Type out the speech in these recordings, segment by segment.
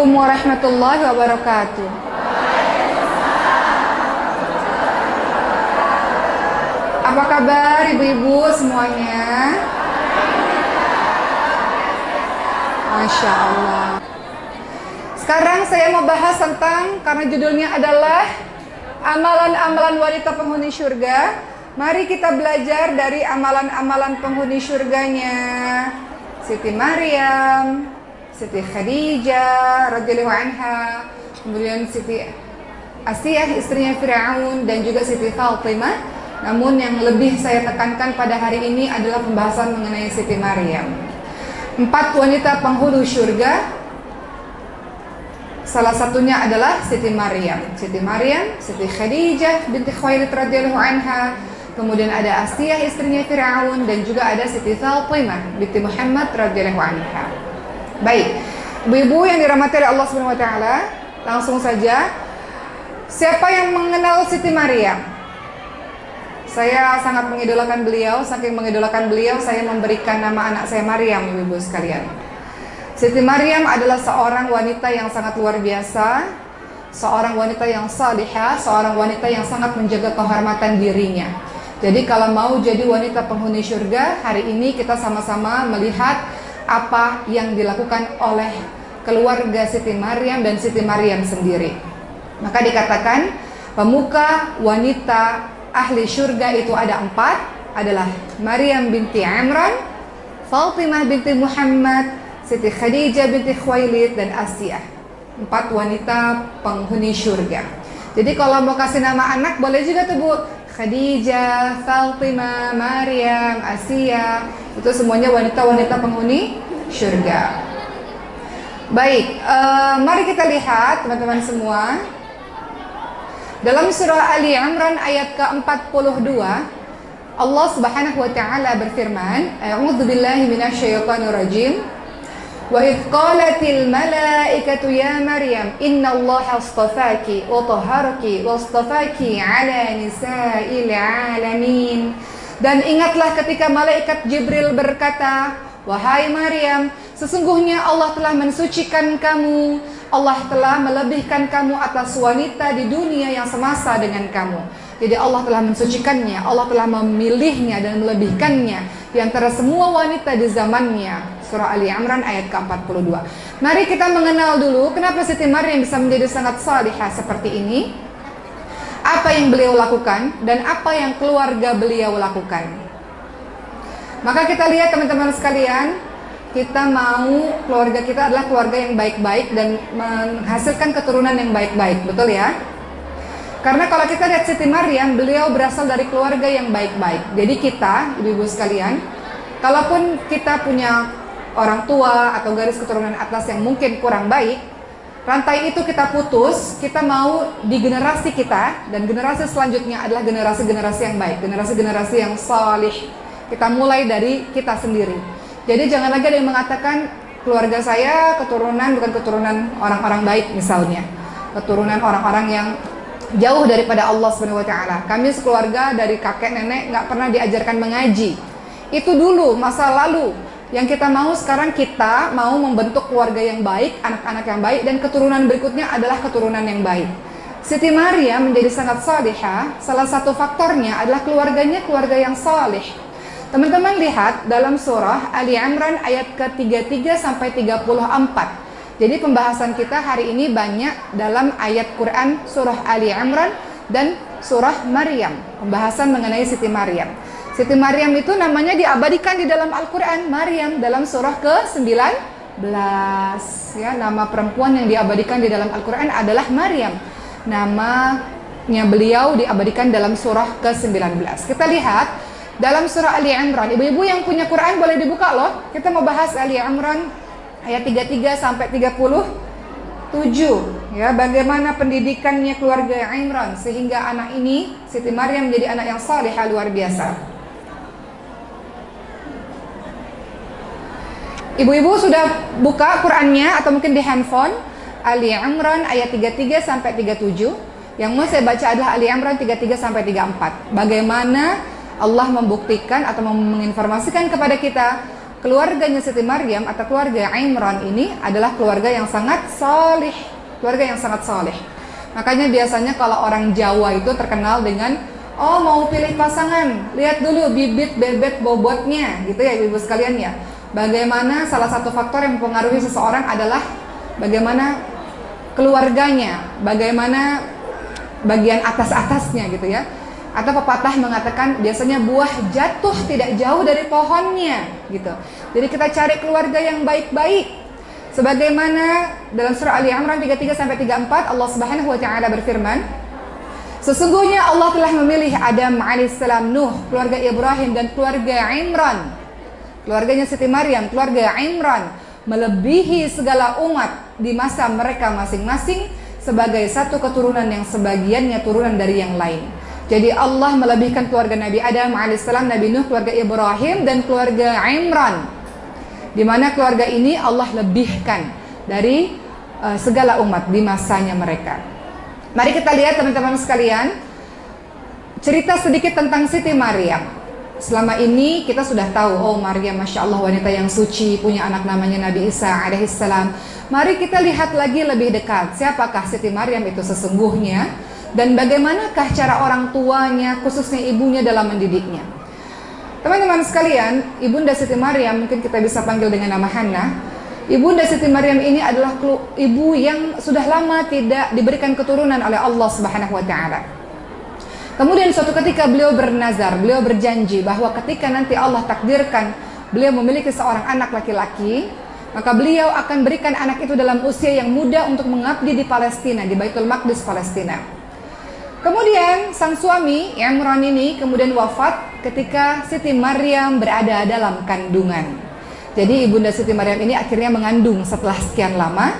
Assalamualaikum warahmatullahi wabarakatuh. Apa kabar ibu-ibu semuanya? Masya Allah. Sekarang saya mau bahas tentang, karena judulnya adalah amalan-amalan wanita penghuni surga. Mari kita belajar dari amalan-amalan penghuni surganya Siti Maryam, Siti Khadijah radhiyallahu anha, kemudian Siti Asiyah istrinya Firaun, dan juga Siti Fatimah. Namun yang lebih saya tekankan pada hari ini adalah pembahasan mengenai Siti Maryam. 4 wanita penghulu surga, salah satunya adalah Siti Maryam. Siti Maryam, Siti Khadijah binti Khuwailid radhiyallahu anha, kemudian ada Asiyah istrinya Firaun, dan juga ada Siti Fatimah binti Muhammad radhiyallahu anha. Baik, ibu-ibu yang dirahmati oleh Allah Subhanahu wa taala, langsung saja. Siapa yang mengenal Siti Maryam? Saya sangat mengidolakan beliau. Saking mengidolakan beliau, saya memberikan nama anak saya Maryam, ibu-ibu sekalian. Siti Maryam adalah seorang wanita yang sangat luar biasa, seorang wanita yang salihah, seorang wanita yang sangat menjaga kehormatan dirinya. Jadi kalau mau jadi wanita penghuni surga, hari ini kita sama-sama melihat apa yang dilakukan oleh keluarga Siti Maryam dan Siti Maryam sendiri. Maka dikatakan pemuka wanita ahli surga itu ada 4, adalah Maryam binti Imran, Fatimah binti Muhammad, Siti Khadijah binti Khuwailid, dan Asiyah. 4 wanita penghuni surga. Jadi kalau mau kasih nama anak boleh juga tuh Bu, Khadijah, Fatimah, Maryam, Asiyah, itu semuanya wanita-wanita penghuni surga. Baik, mari kita lihat teman-teman semua. Dalam surah Ali Imran ayat ke-42, Allah Subhanahu wa taala berfirman, A'udzu billahi minasyaitonir rajim. Wa idz qalatil malaikatu ya Maryam innallaha astafaki wa tahharaki wastafaki ala nisa'il alamin. Dan ingatlah ketika malaikat Jibril berkata, wahai Maryam, sesungguhnya Allah telah mensucikan kamu, Allah telah melebihkan kamu atas wanita di dunia yang semasa dengan kamu. Jadi Allah telah mensucikannya, Allah telah memilihnya dan melebihkannya di antara semua wanita di zamannya. Surah Ali Imran ayat ke-42. Mari kita mengenal dulu kenapa Siti Maryam bisa menjadi sangat salihah seperti ini. Apa yang beliau lakukan dan apa yang keluarga beliau lakukan. Maka kita lihat teman-teman sekalian, kita mau keluarga kita adalah keluarga yang baik-baik dan menghasilkan keturunan yang baik-baik, betul ya? Karena kalau kita lihat Siti Maryam, beliau berasal dari keluarga yang baik-baik. Jadi kita, ibu-ibu sekalian, kalaupun kita punya orang tua atau garis keturunan atas yang mungkin kurang baik, rantai itu kita putus, kita mau di generasi kita, dan generasi selanjutnya adalah generasi-generasi yang baik, generasi-generasi yang salih. Kita mulai dari kita sendiri. Jadi jangan lagi ada yang mengatakan keluarga saya keturunan bukan keturunan orang-orang baik misalnya, keturunan orang-orang yang jauh daripada Allah Subhanahu wa taala. Kami sekeluarga dari kakek nenek nggak pernah diajarkan mengaji. Itu dulu masa lalu. Yang kita mau sekarang, kita mau membentuk keluarga yang baik, anak-anak yang baik, dan keturunan berikutnya adalah keturunan yang baik. Siti Maryam menjadi sangat salihah. Salah satu faktornya adalah keluarganya keluarga yang salih. Teman-teman lihat dalam surah Ali Imran ayat ke-33 sampai 34. Jadi pembahasan kita hari ini banyak dalam ayat Quran surah Ali Imran dan surah Maryam. Pembahasan mengenai Siti Maryam. Siti Maryam itu namanya diabadikan di dalam Al-Quran, Maryam, dalam surah ke-19. Ya, nama perempuan yang diabadikan di dalam Al-Quran adalah Maryam. Namanya beliau diabadikan dalam surah ke-19. Kita lihat dalam surah Ali Imran. Ibu-ibu yang punya Quran boleh dibuka loh. Kita mau bahas Ali Imran ayat 33 sampai 37. Ya, bagaimana pendidikannya keluarga Imran sehingga anak ini Siti Maryam menjadi anak yang salihah luar biasa. Ibu-ibu sudah buka Qurannya atau mungkin di handphone? Ali Imran ayat 33 sampai 37. Yang mau saya baca adalah Ali Imran 33 sampai 34. Bagaimana Allah membuktikan atau menginformasikan kepada kita keluarganya Siti Maryam atau keluarga Imran ini adalah keluarga yang sangat salih, keluarga yang sangat salih. Makanya biasanya kalau orang Jawa itu terkenal dengan mau pilih pasangan, lihat dulu bibit bebet bobotnya, gitu ya ibu sekalian ya. Bagaimana salah satu faktor yang mempengaruhi seseorang adalah bagaimana keluarganya, bagaimana bagian atas-atasnya gitu ya. Atau pepatah mengatakan biasanya buah jatuh tidak jauh dari pohonnya gitu. Jadi kita cari keluarga yang baik-baik. Sebagaimana dalam surah Ali Imran 33 sampai 34 Allah Subhanahu wa taala berfirman, sesungguhnya Allah telah memilih Adam alaihissalam, Nuh, keluarga Ibrahim dan keluarga Imran. Keluarganya Siti Maryam, keluarga Imran melebihi segala umat di masa mereka masing-masing sebagai satu keturunan yang sebagiannya turunan dari yang lain. Jadi Allah melebihkan keluarga Nabi Adam alaihissalam, Nabi Nuh, keluarga Ibrahim dan keluarga Imran. Di mana keluarga ini Allah lebihkan dari segala umat di masanya mereka. Mari kita lihat teman-teman sekalian, cerita sedikit tentang Siti Maryam. Selama ini kita sudah tahu, Maryam Masya Allah wanita yang suci, punya anak namanya Nabi Isa alaihissalam. Mari kita lihat lagi lebih dekat, siapakah Siti Maryam itu sesungguhnya, dan bagaimanakah cara orang tuanya, khususnya ibunya dalam mendidiknya. Teman-teman sekalian, Ibunda Siti Maryam, mungkin kita bisa panggil dengan nama Hannah. Ibunda Siti Maryam ini adalah ibu yang sudah lama tidak diberikan keturunan oleh Allah Subhanahu wa taala. Kemudian suatu ketika beliau bernazar, beliau berjanji bahwa ketika nanti Allah takdirkan beliau memiliki seorang anak laki-laki, maka beliau akan berikan anak itu dalam usia yang muda untuk mengabdi di Palestina, di Baitul Maqdis Palestina. Kemudian sang suami Imran ini kemudian wafat ketika Siti Maryam berada dalam kandungan. Jadi Ibunda Siti Maryam ini akhirnya mengandung setelah sekian lama.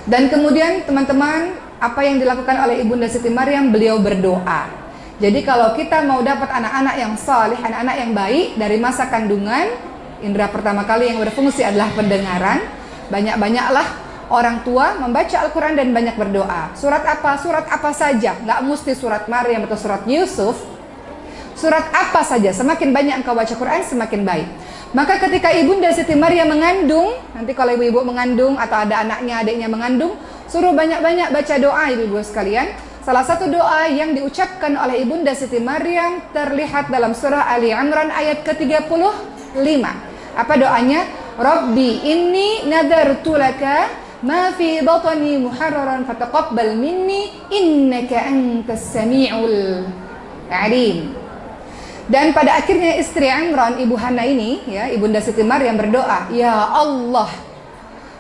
Dan kemudian teman-teman, apa yang dilakukan oleh Ibunda Siti Maryam, beliau berdoa. Jadi kalau kita mau dapat anak-anak yang saleh, anak-anak yang baik dari masa kandungan, indera pertama kali yang berfungsi adalah pendengaran. Banyak-banyaklah orang tua membaca Al-Quran dan banyak berdoa. Surat apa saja, nggak mesti surat Maryam atau surat Yusuf. Surat apa saja, semakin banyak engkau baca Quran semakin baik. Maka ketika Ibunda Siti Maryam mengandung, nanti kalau ibu-ibu mengandung atau ada anaknya, adiknya mengandung, suruh banyak-banyak baca doa ibu-ibu sekalian. Salah satu doa yang diucapkan oleh Ibunda Siti Maryam terlihat dalam surah Ali Imran ayat ke-35. Apa doanya? Rabbi inni nadartu laka ma fi batni muharraran fataqabbal minni innaka antas samiul alim. Dan pada akhirnya istri Imran, ibu Hannah ini ya, Ibunda Siti Maryam berdoa, ya Allah,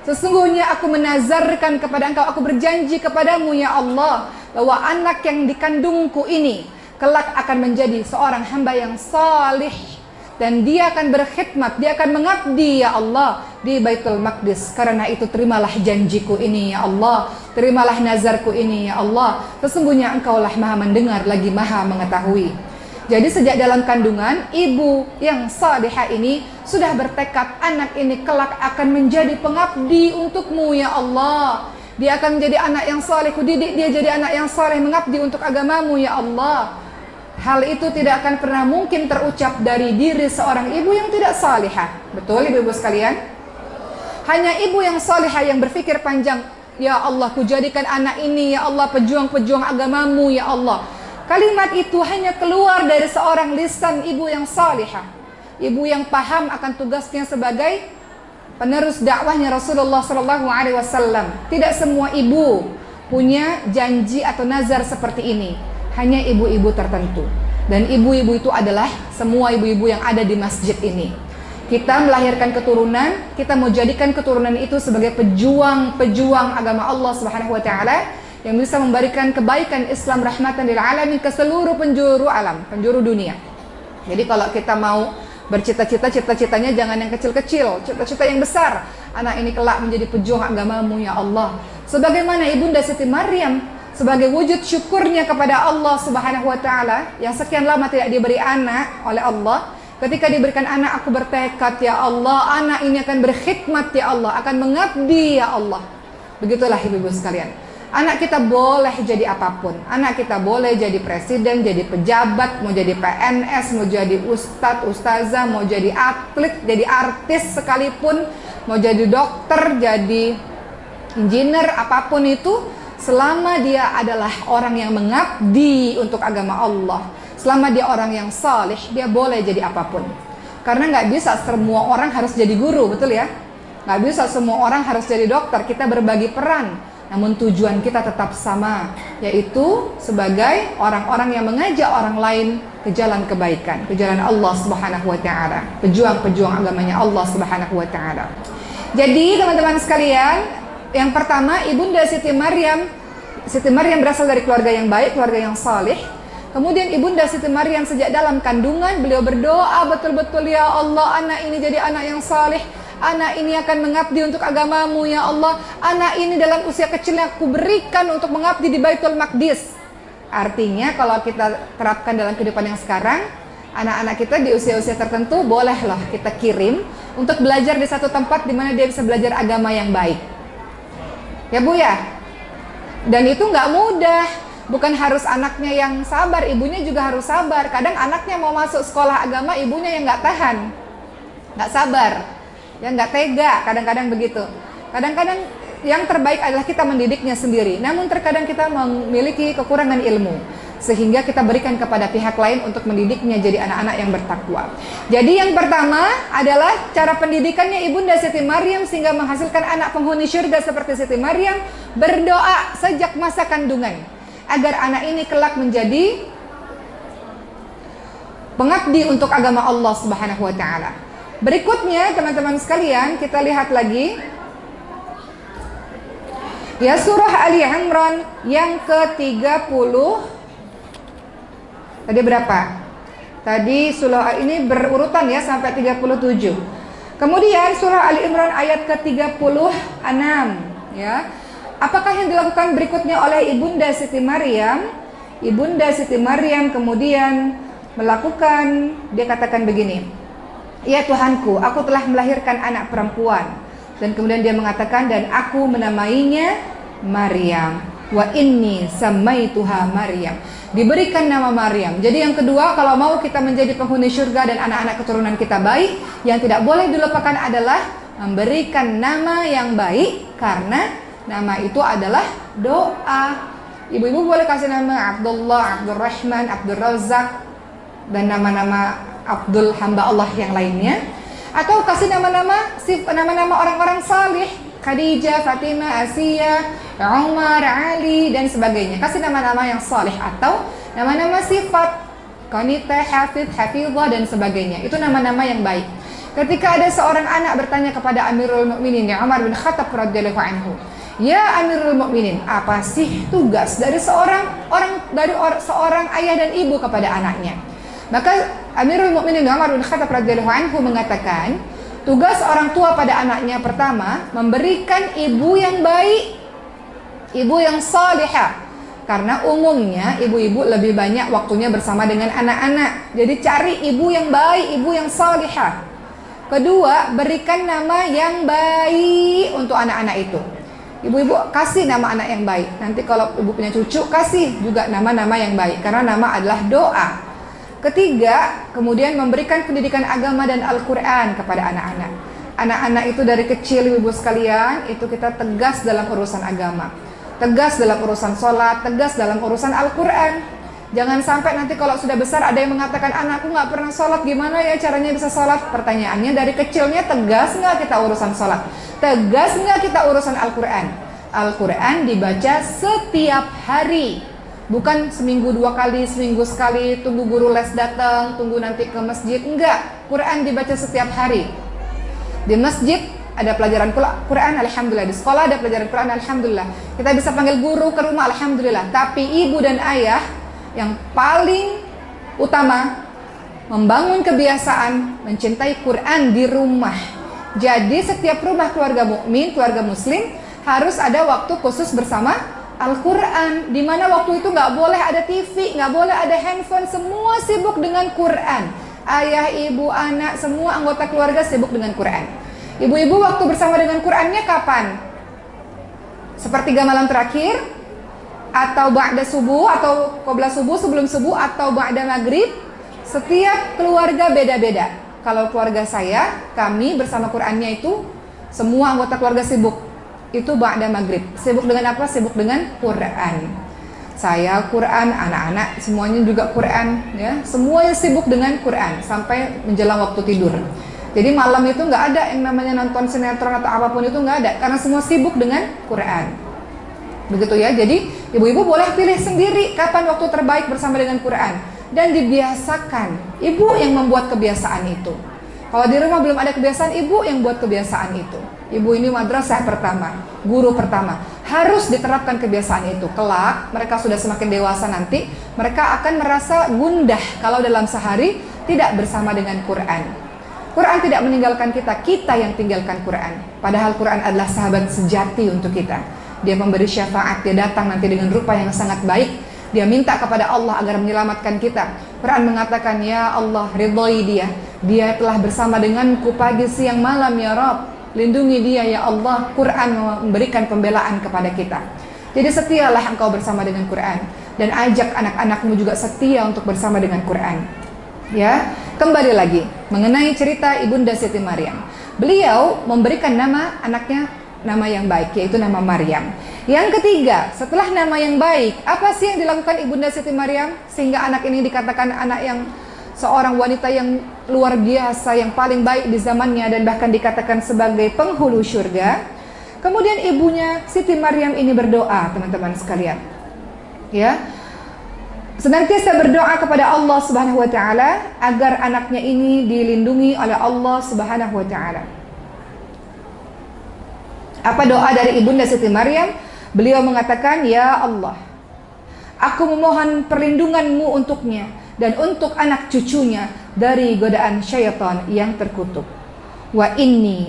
sesungguhnya aku menazarkan kepada engkau, aku berjanji kepadamu ya Allah, bahwa anak yang dikandungku ini kelak akan menjadi seorang hamba yang salih, dan dia akan berkhidmat, dia akan mengabdi ya Allah di Baitul Maqdis. Karena itu terimalah janjiku ini ya Allah, terimalah nazarku ini ya Allah, sesungguhnya engkaulah maha mendengar lagi maha mengetahui. Jadi sejak dalam kandungan, ibu yang salihah ini sudah bertekad anak ini kelak akan menjadi pengabdi untukmu ya Allah. Dia akan menjadi anak yang saleh, kudidik dia jadi anak yang saleh, mengabdi untuk agamamu ya Allah. Hal itu tidak akan pernah mungkin terucap dari diri seorang ibu yang tidak salihah. Betul ibu-ibu sekalian? Hanya ibu yang salihah yang berpikir panjang, ya Allah, kujadikan anak ini ya Allah pejuang-pejuang agamamu ya Allah. Kalimat itu hanya keluar dari seorang lisan ibu yang salihah, ibu yang paham akan tugasnya sebagai penerus dakwahnya Rasulullah SAW. Tidak semua ibu punya janji atau nazar seperti ini, hanya ibu-ibu tertentu. Dan ibu-ibu itu adalah semua ibu-ibu yang ada di masjid ini. Kita melahirkan keturunan, kita mau jadikan keturunan itu sebagai pejuang-pejuang agama Allah Subhanahu wa taala yang bisa memberikan kebaikan Islam rahmatan lil alamin ke seluruh penjuru alam, penjuru dunia. Jadi kalau kita mau bercita-cita, cita-citanya jangan yang kecil-kecil, cita-cita yang besar. Anak ini kelak menjadi pejuang agamamu ya Allah. Sebagaimana Ibunda Siti Maryam sebagai wujud syukurnya kepada Allah Subhanahu wa taala yang sekian lama tidak diberi anak oleh Allah. Ketika diberikan anak, aku bertekad ya Allah, anak ini akan berkhidmat ya Allah, akan mengabdi ya Allah. Begitulah ibu-ibu sekalian. Anak kita boleh jadi apapun. Anak kita boleh jadi presiden, jadi pejabat, mau jadi PNS, mau jadi ustadz, ustazah, mau jadi atlet, jadi artis sekalipun, mau jadi dokter, jadi engineer, apapun itu, selama dia adalah orang yang mengabdi untuk agama Allah, selama dia orang yang saleh, dia boleh jadi apapun. Karena nggak bisa semua orang harus jadi guru, betul ya? Nggak bisa semua orang harus jadi dokter. Kita berbagi peran, namun tujuan kita tetap sama, yaitu sebagai orang-orang yang mengajak orang lain ke jalan kebaikan, ke jalan Allah Subhanahu wa taala, pejuang-pejuang agamanya Allah Subhanahu wa taala. Jadi teman-teman sekalian, yang pertama Ibunda Siti Maryam. Siti Maryam berasal dari keluarga yang baik, keluarga yang saleh. Kemudian Ibunda Siti Maryam sejak dalam kandungan beliau berdoa betul-betul, ya Allah, anak ini jadi anak yang saleh. Anak ini akan mengabdi untuk agamamu, ya Allah. Anak ini dalam usia kecilnya aku berikan untuk mengabdi di Baitul Maqdis. Artinya kalau kita terapkan dalam kehidupan yang sekarang, anak-anak kita di usia-usia tertentu bolehlah kita kirim untuk belajar di satu tempat di mana dia bisa belajar agama yang baik. Ya Bu ya? Dan itu nggak mudah. Bukan harus anaknya yang sabar, ibunya juga harus sabar. Kadang anaknya mau masuk sekolah agama, ibunya yang nggak tahan, nggak sabar, ya nggak tega, kadang-kadang begitu. Kadang-kadang yang terbaik adalah kita mendidiknya sendiri. Namun terkadang kita memiliki kekurangan ilmu, sehingga kita berikan kepada pihak lain untuk mendidiknya jadi anak-anak yang bertakwa. Jadi yang pertama adalah cara pendidikannya Ibunda Siti Maryam sehingga menghasilkan anak penghuni syurga seperti Siti Maryam. Berdoa sejak masa kandungan agar anak ini kelak menjadi pengabdi untuk agama Allah Subhanahu wa taala. Berikutnya teman-teman sekalian, kita lihat lagi ya surah Ali Imran yang ke-30. Tadi berapa? Tadi surah ini berurutan ya sampai 37. Kemudian surah Ali Imran ayat ke-36 ya. Apakah yang dilakukan berikutnya oleh Ibunda Siti Maryam? Ibunda Siti Maryam kemudian melakukan, dia katakan begini, ya Tuhanku, aku telah melahirkan anak perempuan. Dan kemudian dia mengatakan, dan aku menamainya Maryam. Wa inni samaituha Maryam. Diberikan nama Maryam. Jadi yang kedua, kalau mau kita menjadi penghuni surga dan anak-anak keturunan kita baik, yang tidak boleh dilupakan adalah memberikan nama yang baik, karena nama itu adalah doa. Ibu-ibu boleh kasih nama Abdullah, Abdul Rahman, Abdul Razak, dan nama-nama Abdul hamba Allah yang lainnya. Atau kasih nama-nama orang-orang salih, Khadijah, Fatimah, Asiyah, Umar, Ali, dan sebagainya. Kasih nama-nama yang salih atau nama-nama sifat, Qanitah, Hafidh, Hafidhah, dan sebagainya. Itu nama-nama yang baik. Ketika ada seorang anak bertanya kepada Amirul Mukminin Umar bin Khattab radhiyallahu anhu, ya Amirul Mukminin, apa sih tugas dari seorang ayah dan ibu kepada anaknya? Maka Amirul Mukminin Umar bin Khattab radhiyallahu anhu mengatakan, tugas orang tua pada anaknya pertama memberikan ibu yang baik, ibu yang salihah. Karena umumnya ibu-ibu lebih banyak waktunya bersama dengan anak-anak. Jadi cari ibu yang baik, ibu yang salihah. Kedua, berikan nama yang baik untuk anak-anak itu. Ibu-ibu kasih nama anak yang baik. Nanti kalau ibu punya cucu, kasih juga nama-nama yang baik, karena nama adalah doa. Ketiga, kemudian memberikan pendidikan agama dan Al-Quran kepada anak-anak. Anak-anak itu dari kecil, ibu sekalian, itu kita tegas dalam urusan agama, tegas dalam urusan sholat, tegas dalam urusan Al-Quran. Jangan sampai nanti kalau sudah besar ada yang mengatakan, anakku nggak pernah sholat, gimana ya caranya bisa sholat? Pertanyaannya, dari kecilnya tegas nggak kita urusan sholat? Tegas nggak kita urusan Al-Quran? Al-Quran dibaca setiap hari, bukan seminggu 2 kali, seminggu sekali, tunggu guru les datang, tunggu nanti ke masjid. Enggak, Quran dibaca setiap hari. Di masjid ada pelajaran Quran, alhamdulillah. Di sekolah ada pelajaran Quran, alhamdulillah. Kita bisa panggil guru ke rumah, alhamdulillah. Tapi ibu dan ayah yang paling utama membangun kebiasaan mencintai Quran di rumah. Jadi setiap rumah keluarga mukmin, keluarga muslim harus ada waktu khusus bersama Al-Quran, di mana waktu itu nggak boleh ada TV, nggak boleh ada handphone, semua sibuk dengan Quran. Ayah, ibu, anak, semua anggota keluarga sibuk dengan Quran. Ibu-ibu waktu bersama dengan Qurannya kapan? Sepertiga malam terakhir, atau ba'da subuh, atau qabla subuh, sebelum subuh, atau ba'da maghrib. Setiap keluarga beda-beda. Kalau keluarga saya, kami bersama Qur'annya itu semua anggota keluarga sibuk. Itu ba'da maghrib. Sibuk dengan apa? Sibuk dengan Qur'an. Saya Quran, anak-anak semuanya juga Quran, ya. Semuanya sibuk dengan Quran sampai menjelang waktu tidur. Jadi malam itu nggak ada yang namanya nonton sinetron atau apapun, itu nggak ada, karena semua sibuk dengan Quran. Begitu ya. Jadi ibu-ibu boleh pilih sendiri kapan waktu terbaik bersama dengan Quran, dan dibiasakan. Ibu yang membuat kebiasaan itu. Kalau di rumah belum ada kebiasaan, ibu yang buat kebiasaan itu. Ibu ini madrasah pertama, guru pertama. Harus diterapkan kebiasaan itu. Kelak mereka sudah semakin dewasa nanti, mereka akan merasa gundah kalau dalam sehari tidak bersama dengan Quran. Quran tidak meninggalkan kita, kita yang tinggalkan Quran. Padahal Quran adalah sahabat sejati untuk kita. Dia memberi syafaat, dia datang nanti dengan rupa yang sangat baik. Dia minta kepada Allah agar menyelamatkan kita. Quran mengatakan, ya Allah, ridhoi dia. Dia telah bersama denganku pagi, siang, malam, ya Rabb. Lindungi dia, ya Allah. Quran memberikan pembelaan kepada kita. Jadi setialah engkau bersama dengan Quran, dan ajak anak-anakmu juga setia untuk bersama dengan Quran. Ya, kembali lagi mengenai cerita Ibunda Siti Maryam. Beliau memberikan nama anaknya nama yang baik, yaitu nama Maryam. Yang ketiga, setelah nama yang baik, apa sih yang dilakukan Ibunda Siti Maryam sehingga anak ini dikatakan anak yang seorang wanita yang luar biasa, yang paling baik di zamannya, dan bahkan dikatakan sebagai penghulu surga? Kemudian ibunya Siti Maryam ini berdoa, teman-teman sekalian. Ya, senantiasa berdoa kepada Allah Subhanahu wa taala agar anaknya ini dilindungi oleh Allah Subhanahu wa taala. Apa doa dari Ibunda Siti Maryam? Beliau mengatakan, ya Allah, aku memohon perlindunganmu untuknya dan untuk anak cucunya dari godaan syaitan yang terkutuk. Wa inni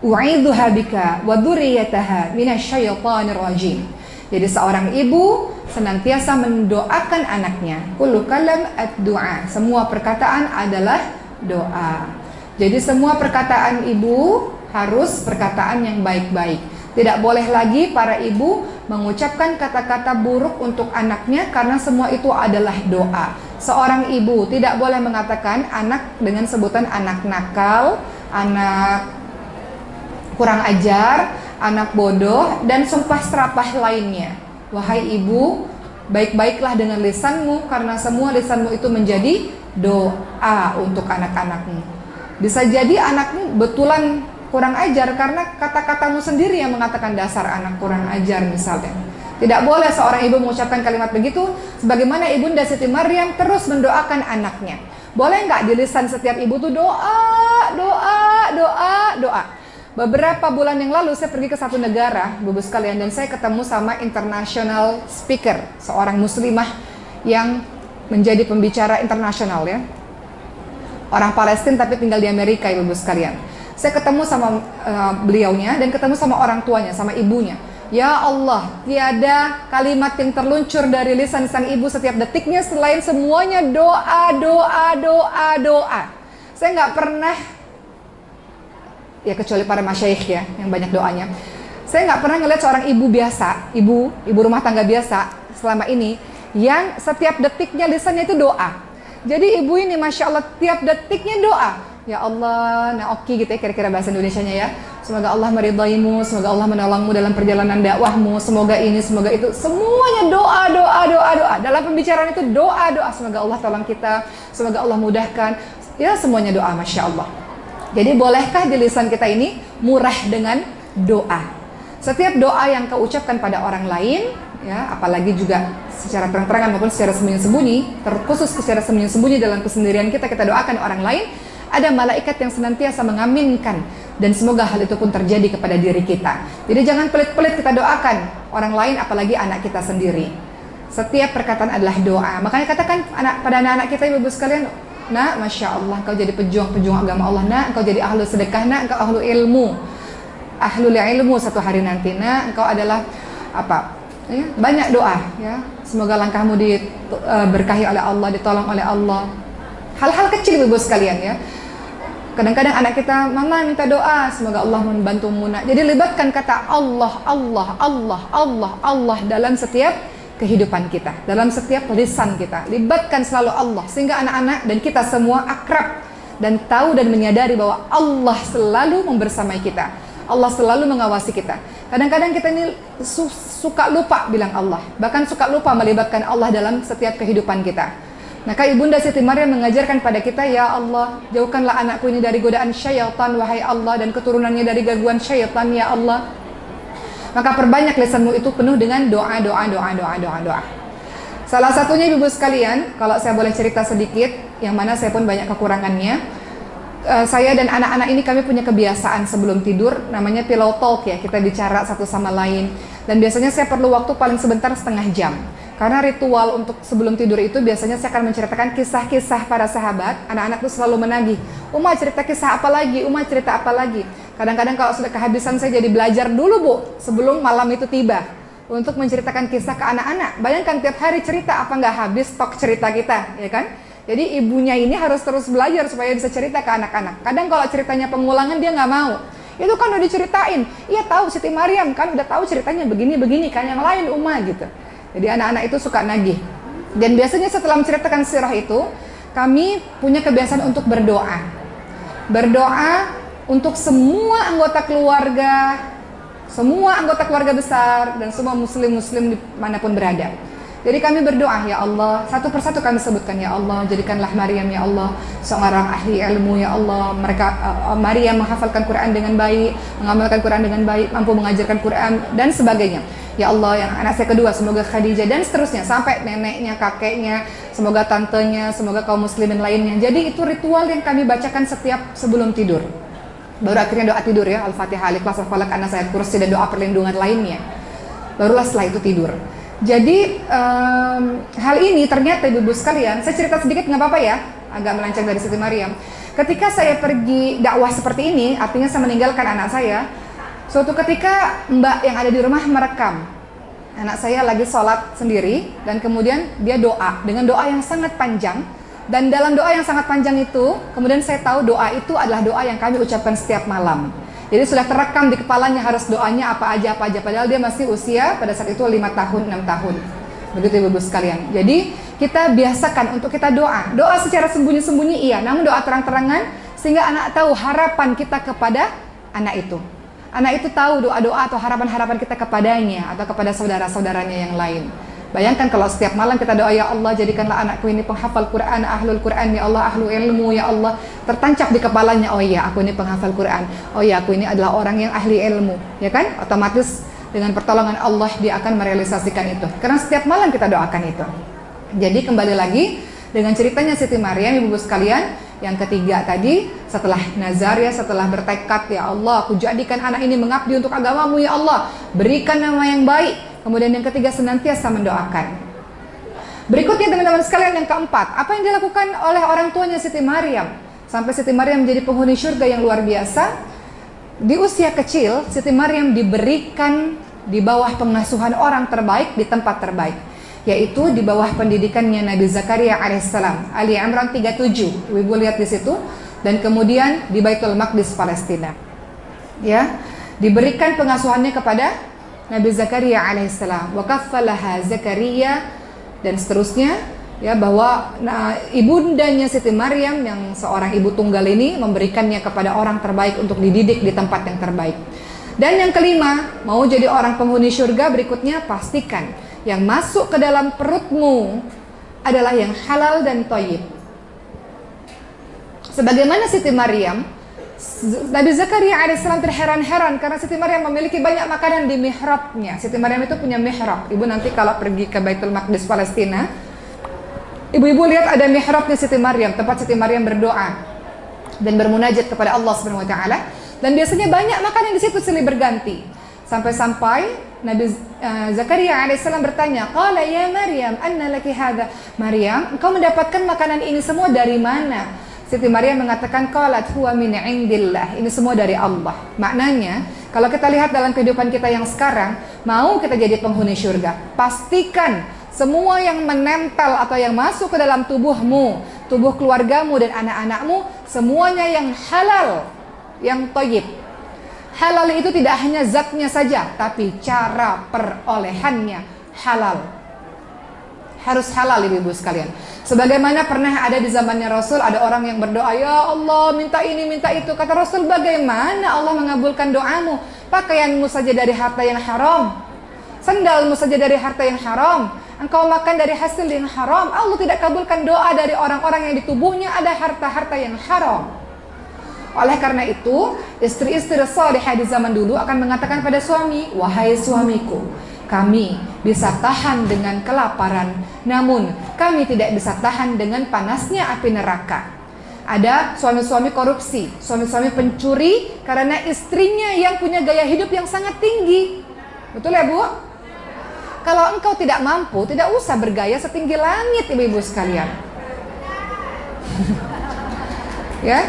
u'idzuha bika wa dzurriyyataha minasyaitonir rajim. Jadi seorang ibu senantiasa mendoakan anaknya. Kullu kalam ad-du'a. Semua perkataan adalah doa. Jadi semua perkataan ibu harus perkataan yang baik-baik. Tidak boleh lagi para ibu mengucapkan kata-kata buruk untuk anaknya, karena semua itu adalah doa. Seorang ibu tidak boleh mengatakan anak dengan sebutan anak nakal, anak kurang ajar, anak bodoh, dan sumpah serapah lainnya. Wahai ibu, baik-baiklah dengan lisanmu, karena semua lisanmu itu menjadi doa untuk anak-anakmu. Bisa jadi anakmu betulan kurang ajar karena kata-katamu sendiri yang mengatakan dasar anak kurang ajar misalnya. Tidak boleh seorang ibu mengucapkan kalimat begitu, sebagaimana Ibunda Siti Maryam terus mendoakan anaknya. Boleh nggak di lisan setiap ibu tuh doa, doa, doa, doa. Beberapa bulan yang lalu saya pergi ke satu negara, Bapak sekalian, dan saya ketemu sama international speaker, seorang muslimah yang menjadi pembicara internasional, ya. Orang Palestina tapi tinggal di Amerika, Bapak sekalian. Saya ketemu sama beliaunya dan ketemu sama orang tuanya, sama ibunya. Ya Allah, tiada kalimat yang terluncur dari lisan sang ibu setiap detiknya selain semuanya doa, doa, doa, doa. Saya nggak pernah, ya kecuali para masyayikh ya, yang banyak doanya. Saya nggak pernah ngeliat seorang ibu biasa, ibu rumah tangga biasa selama ini, yang setiap detiknya lisannya itu doa. Jadi ibu ini Masya Allah tiap detiknya doa. Ya Allah, naoki gitu ya kira-kira bahasa Indonesianya ya. Semoga Allah meridaimu, semoga Allah menolongmu dalam perjalanan dakwahmu, semoga ini, semoga itu. Semuanya doa, doa, doa, doa. Dalam pembicaraan itu doa, doa. Semoga Allah tolong kita, semoga Allah mudahkan. Ya semuanya doa, Masya Allah. Jadi bolehkah di lisan kita ini murah dengan doa? Setiap doa yang kau ucapkan pada orang lain, ya, apalagi juga secara terang-terangan maupun secara sembunyi-sembunyi, terkhusus secara sembunyi-sembunyi dalam kesendirian kita doakan orang lain, ada malaikat yang senantiasa mengaminkan, dan semoga hal itu pun terjadi kepada diri kita. Jadi jangan pelit-pelit kita doakan orang lain, apalagi anak kita sendiri. Setiap perkataan adalah doa. Makanya katakan pada anak-anak kita, ibu sekalian, nak, Masya Allah, engkau jadi pejuang-pejuang agama Allah, nak, engkau jadi ahlu sedekah, nak, engkau ahlu ilmu, ahlul ilmu satu hari nanti, nak, engkau adalah apa? Ya, banyak doa, ya. Semoga langkahmu diberkahi oleh Allah, ditolong oleh Allah. Hal-hal kecil ibu sekalian, ya. Kadang-kadang anak kita, mama minta doa, semoga Allah membantumu, nak. Jadi libatkan kata Allah, Allah, Allah, Allah, Allah dalam setiap kehidupan kita, dalam setiap lisan kita. Libatkan selalu Allah, sehingga anak-anak dan kita semua akrab dan tahu dan menyadari bahwa Allah selalu membersamai kita. Allah selalu mengawasi kita. Kadang-kadang kita ini suka lupa bilang Allah, bahkan suka lupa melibatkan Allah dalam setiap kehidupan kita. Maka Ibunda Siti Maryam mengajarkan pada kita, ya Allah, jauhkanlah anakku ini dari godaan syaitan, wahai Allah, dan keturunannya dari gangguan syaitan, ya Allah. Maka perbanyak lisanmu itu penuh dengan doa. Salah satunya ibu sekalian, kalau saya boleh cerita sedikit, yang mana saya pun banyak kekurangannya. Saya dan anak-anak ini kami punya kebiasaan sebelum tidur, namanya pillow talk ya, kita bicara satu sama lain. Dan biasanya saya perlu waktu paling sebentar, setengah jam. Karena ritual untuk sebelum tidur itu biasanya saya akan menceritakan kisah-kisah para sahabat. Anak-anak tuh selalu menagih, Uma cerita kisah apa lagi, Uma cerita apa lagi. Kadang-kadang kalau sudah kehabisan, saya jadi belajar dulu Bu, sebelum malam itu tiba, untuk menceritakan kisah ke anak-anak. Bayangkan tiap hari cerita, apa nggak habis stok cerita kita, ya kan? Jadi ibunya ini harus terus belajar supaya bisa cerita ke anak-anak. Kadang kalau ceritanya pengulangan dia nggak mau. Itu kan udah diceritain. Iya tahu Siti Maryam kan udah tahu ceritanya begini-begini kan, yang lain Uma gitu. Jadi anak-anak itu suka nagih. Dan biasanya setelah menceritakan sirah itu, kami punya kebiasaan untuk berdoa. Berdoa untuk semua anggota keluarga besar dan semua muslim-muslim dimanapun berada. Jadi kami berdoa, ya Allah, satu persatu kami sebutkan, ya Allah, jadikanlah Maryam, ya Allah, seorang ahli ilmu, ya Allah. Maryam menghafalkan Quran dengan baik, mengamalkan Quran dengan baik, mampu mengajarkan Quran dan sebagainya. Ya Allah, yang anak saya kedua semoga Khadijah, dan seterusnya sampai neneknya, kakeknya, semoga tantenya, semoga kaum muslimin lainnya. Jadi itu ritual yang kami bacakan setiap sebelum tidur. Baru akhirnya doa tidur ya, Al-Fatihah, Al-Ikhlas, Al-Falaq, An-Nas, Ayat Kursi, dan doa perlindungan lainnya. Barulah setelah itu tidur. Jadi hal ini ternyata ibu-ibu sekalian, saya cerita sedikit nggak apa-apa ya, agak melenceng dari Siti Maryam. Ketika saya pergi dakwah seperti ini, artinya saya meninggalkan anak saya. Suatu ketika mbak yang ada di rumah merekam anak saya lagi sholat sendiri, dan kemudian dia doa dengan doa yang sangat panjang. Dan dalam doa yang sangat panjang itu, kemudian saya tahu doa itu adalah doa yang kami ucapkan setiap malam. Jadi sudah terekam di kepalanya harus doanya apa aja. Padahal dia masih usia pada saat itu 5 tahun, 6 tahun. Begitu ibu-ibu sekalian. Jadi kita biasakan untuk kita doa. Doa secara sembunyi-sembunyi iya, namun doa terang-terangan sehingga anak tahu harapan kita kepada anak itu. Anak itu tahu doa-doa atau harapan-harapan kita kepadanya atau kepada saudara-saudaranya yang lain. Bayangkan kalau setiap malam kita doa, ya Allah jadikanlah anakku ini penghafal Quran, ahlul Quran, ya Allah, ahlu ilmu, ya Allah. Tertancap di kepalanya, oh iya aku ini penghafal Quran, oh iya aku ini adalah orang yang ahli ilmu, ya kan? Otomatis dengan pertolongan Allah dia akan merealisasikan itu. Karena setiap malam kita doakan itu. Jadi kembali lagi dengan ceritanya Siti Maryam, ibu-ibu sekalian, yang ketiga tadi, setelah nazar ya, setelah bertekad, ya Allah aku jadikan anak ini mengabdi untuk agamamu, ya Allah, berikan nama yang baik. Kemudian yang ketiga, senantiasa mendoakan. Berikutnya teman-teman sekalian, yang keempat, apa yang dilakukan oleh orang tuanya Siti Maryam sampai Siti Maryam menjadi penghuni surga yang luar biasa. Di usia kecil, Siti Maryam diberikan di bawah pengasuhan orang terbaik di tempat terbaik, yaitu di bawah pendidikannya Nabi Zakaria alaihissalam. Ali Imran 37, ibu lihat di situ. Dan kemudian di Baitul Maqdis Palestina, ya, diberikan pengasuhannya kepada Nabi Zakaria alaihissalam. Wa kaffalaha Zakaria, dan seterusnya, ya, bahwa ibundanya Siti Maryam yang seorang ibu tunggal ini memberikannya kepada orang terbaik untuk dididik di tempat yang terbaik. Dan yang kelima, mau jadi orang penghuni surga, berikutnya pastikan yang masuk ke dalam perutmu adalah yang halal dan thayyib. Sebagaimana Siti Maryam, Nabi Zakaria alaihissalam terheran-heran karena Siti Maryam memiliki banyak makanan di mihrabnya. Siti Maryam itu punya mihrab. Ibu nanti kalau pergi ke Baitul Maqdis Palestina, ibu-ibu lihat ada mihrabnya Siti Maryam, tempat Siti Maryam berdoa dan bermunajat kepada Allah Subhanahu wa taala. Dan biasanya banyak makanan di situ silih berganti. Sampai-sampai Nabi Zakaria alaihissalam bertanya, "Qala ya Maryam, anna laki hadza?" Maryam, engkau mendapatkan makanan ini semua dari mana? Siti Maryam mengatakan, qalat huwa min indillah, ini semua dari Allah. Maknanya, kalau kita lihat dalam kehidupan kita yang sekarang, mau kita jadi penghuni surga, pastikan semua yang menempel atau yang masuk ke dalam tubuhmu, tubuh keluargamu dan anak-anakmu, semuanya yang halal, yang thayyib. Halal itu tidak hanya zatnya saja, tapi cara perolehannya halal. harus halal ibu-ibu sekalian. Sebagaimana pernah ada di zamannya Rasul, ada orang yang berdoa, ya Allah minta ini minta itu. Kata Rasul, bagaimana Allah mengabulkan doamu? Pakaianmu saja dari harta yang haram, sandalmu saja dari harta yang haram, engkau makan dari hasil yang haram. Allah tidak kabulkan doa dari orang-orang yang di tubuhnya ada harta-harta yang haram. Oleh karena itu, istri-istri salihah di zaman dulu akan mengatakan pada suami, wahai suamiku, kami bisa tahan dengan kelaparan, namun kami tidak bisa tahan dengan panasnya api neraka. Ada suami-suami korupsi, suami-suami pencuri karena istrinya yang punya gaya hidup yang sangat tinggi. Betul ya Bu? Kalau engkau tidak mampu, tidak usah bergaya setinggi langit ibu-ibu sekalian. Ya.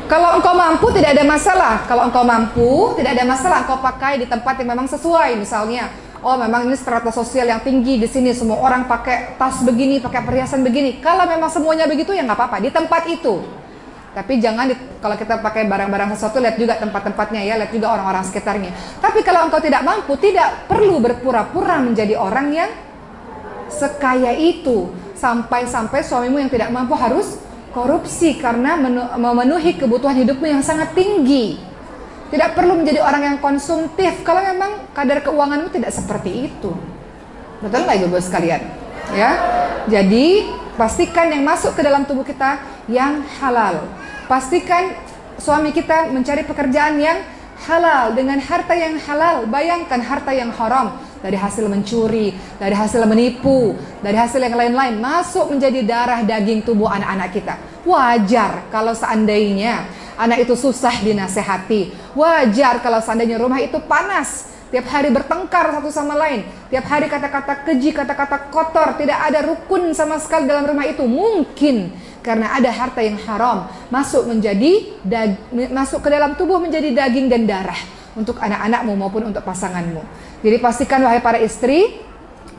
Kalau engkau mampu tidak ada masalah. Kalau engkau mampu tidak ada masalah, engkau pakai di tempat yang memang sesuai. Misalnya, oh memang ini strata sosial yang tinggi di sini, semua orang pakai tas begini, pakai perhiasan begini. Kalau memang semuanya begitu ya nggak apa-apa di tempat itu. Tapi jangan kalau kita pakai barang-barang sesuatu, lihat juga tempat-tempatnya ya, lihat juga orang-orang sekitarnya. Tapi kalau engkau tidak mampu, tidak perlu berpura-pura menjadi orang yang sekaya itu. Sampai-sampai suamimu yang tidak mampu harus korupsi karena memenuhi kebutuhan hidupmu yang sangat tinggi. Tidak perlu menjadi orang yang konsumtif kalau memang kadar keuanganmu tidak seperti itu. Betul nggak ibu-ibu sekalian? Ya. Jadi pastikan yang masuk ke dalam tubuh kita yang halal. Pastikan suami kita mencari pekerjaan yang halal dengan harta yang halal. Bayangkan harta yang haram dari hasil mencuri, dari hasil menipu, dari hasil yang lain-lain masuk menjadi darah daging tubuh anak-anak kita. Wajar kalau seandainya anak itu susah dinasehati. Wajar kalau seandainya rumah itu panas, tiap hari bertengkar satu sama lain, tiap hari kata-kata keji, kata-kata kotor, tidak ada rukun sama sekali dalam rumah itu. Mungkin karena ada harta yang haram masuk ke dalam tubuh menjadi daging dan darah untuk anak-anakmu maupun untuk pasanganmu. Jadi pastikan wahai para istri,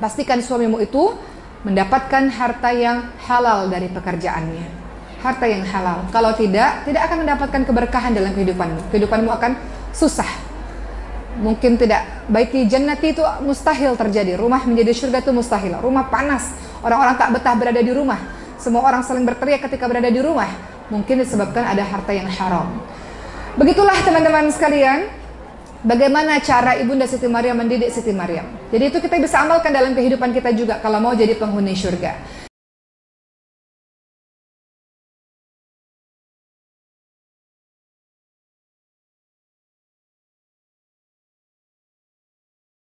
pastikan suamimu itu mendapatkan harta yang halal dari pekerjaannya. Harta yang halal. Kalau tidak akan mendapatkan keberkahan dalam kehidupanmu. Kehidupanmu akan susah. Mungkin tidak. Baiti jannati itu mustahil terjadi. Rumah menjadi surga itu mustahil. Rumah panas. Orang-orang tak betah berada di rumah. Semua orang saling berteriak ketika berada di rumah. Mungkin disebabkan ada harta yang haram. Begitulah teman-teman sekalian, bagaimana cara Ibunda Siti Maryam mendidik Siti Maryam. Jadi itu kita bisa amalkan dalam kehidupan kita juga kalau mau jadi penghuni surga.